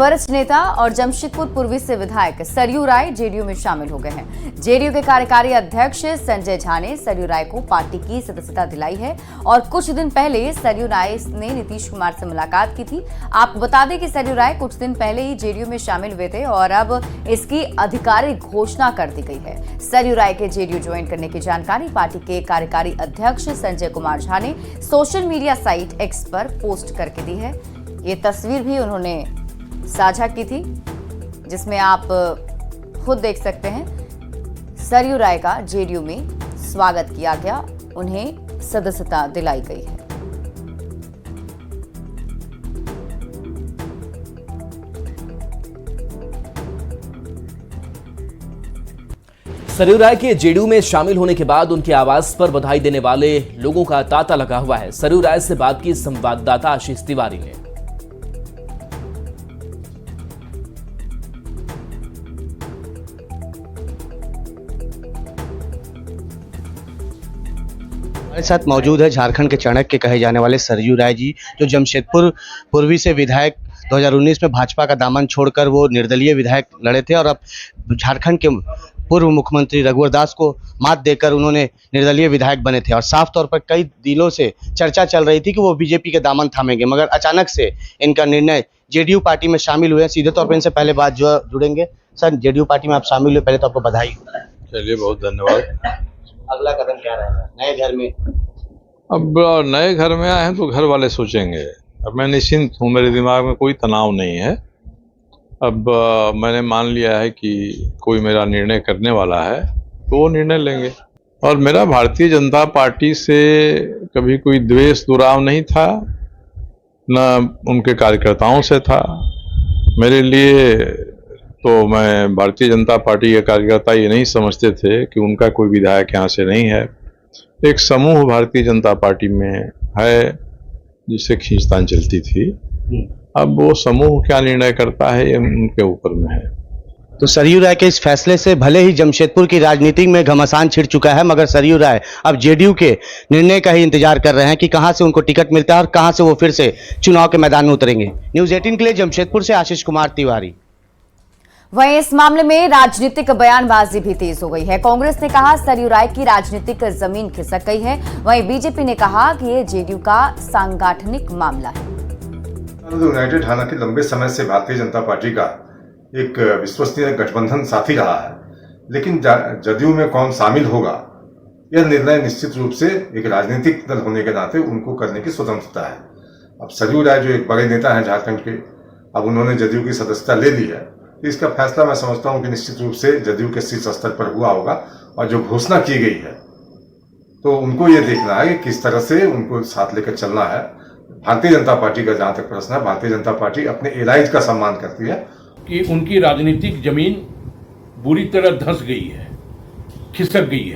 वरिष्ठ नेता और जमशेदपुर पूर्वी से विधायक सरयू राय जेडीयू में शामिल हो गए हैं। जेडीयू के कार्यकारी अध्यक्ष संजय झा ने सरयू राय को पार्टी की सदस्यता दिलाई है और कुछ दिन पहले सरयू राय ने नीतीश कुमार से मुलाकात की थी। आपको बता दें कि सरयू राय कुछ दिन पहले ही जेडीयू में शामिल हुए थे और अब इसकी आधिकारिक घोषणा कर दी गई है। सरयू राय के जेडीयू ज्वाइन करने की जानकारी पार्टी के कार्यकारी अध्यक्ष संजय कुमार झा ने सोशल मीडिया साइट एक्स पर पोस्ट करके दी है। ये तस्वीर भी उन्होंने साझा की थी, जिसमें आप खुद देख सकते हैं सरयू राय का जेडीयू में स्वागत किया गया, उन्हें सदस्यता दिलाई गई है। सरयू राय के जेडीयू में शामिल होने के बाद उनके आवास पर बधाई देने वाले लोगों का तांता लगा हुआ है। सरयू राय से बात की संवाददाता आशीष तिवारी ने। हमारे साथ मौजूद है झारखंड के चाणक्य कहे जाने वाले सरयू राय जी, जो जमशेदपुर पूर्वी से विधायक 2019 में भाजपा का दामन छोड़कर वो निर्दलीय विधायक लड़े थे और अब झारखंड के पूर्व मुख्यमंत्री रघुवर दास को मात देकर उन्होंने निर्दलीय विधायक बने थे और साफ तौर पर कई दिनों से चर्चा चल रही थी कि वो बीजेपी के दामन थामेंगे, मगर अचानक से इनका निर्णय जेडीयू पार्टी में शामिल हुए। सीधे तौर पर इनसे पहले बात जुड़ेंगे। सर, जेडीयू पार्टी में आप शामिल हुए, पहले तो आपको बधाई। चलिए, बहुत धन्यवाद। अगला कदम क्या रहेगा नए घर में? अब नए घर में आए हैं तो घर वाले सोचेंगे। अब मैं निश्चिंत हूँ, मेरे दिमाग में कोई तनाव नहीं है। अब मैंने मान लिया है कि कोई मेरा निर्णय करने वाला है तो वो निर्णय लेंगे। और मेरा भारतीय जनता पार्टी से कभी कोई द्वेष दुराव नहीं था, न उनके कार्यकर्ताओं से था। मेरे लिए तो मैं भारतीय जनता पार्टी के कार्यकर्ता ये नहीं समझते थे कि उनका कोई विधायक यहाँ से नहीं है। एक समूह भारतीय जनता पार्टी में है जिससे खींचतान चलती थी। अब वो समूह क्या निर्णय करता है ये उनके ऊपर में है। तो सरयू राय के इस फैसले से भले ही जमशेदपुर की राजनीति में घमासान छिड़ चुका है, मगर सरयू राय अब जेडीयू के निर्णय का ही इंतजार कर रहे हैं कि कहां से उनको टिकट मिलता है और कहां से वो फिर से चुनाव के मैदान में उतरेंगे। न्यूज़ 18 के लिए जमशेदपुर से आशीष कुमार तिवारी। वहीं इस मामले में राजनीतिक बयानबाजी भी तेज हो गई है। कांग्रेस ने कहा सरयू राय की राजनीतिक जमीन खिसक गई है। वहीं बीजेपी ने कहा कि ये जेडीयू का सांगठनिक मामला है। यूनाइटेड हालांकि लंबे समय से भारतीय जनता पार्टी का एक विश्वसनीय गठबंधन साथी रहा है, लेकिन जदयू में कौन शामिल होगा यह निर्णय निश्चित रूप से एक राजनीतिक दल होने के नाते उनको करने की स्वतंत्रता है। अब सरयू राय जो एक बड़े नेता हैं झारखंड के, अब उन्होंने जदयू की सदस्यता ले ली है, तो इसका फैसला मैं समझता हूं कि निश्चित रूप से जदयू के शीर्ष स्तर पर हुआ होगा। और जो घोषणा की गई है तो उनको ये देखना है कि किस तरह से उनको साथ लेकर चलना है। भारतीय जनता पार्टी का जहां तक प्रश्न है, भारतीय जनता पार्टी अपने एलाइज का सम्मान करती है कि उनकी राजनीतिक जमीन बुरी तरह धंस गई है, खिसक गई है।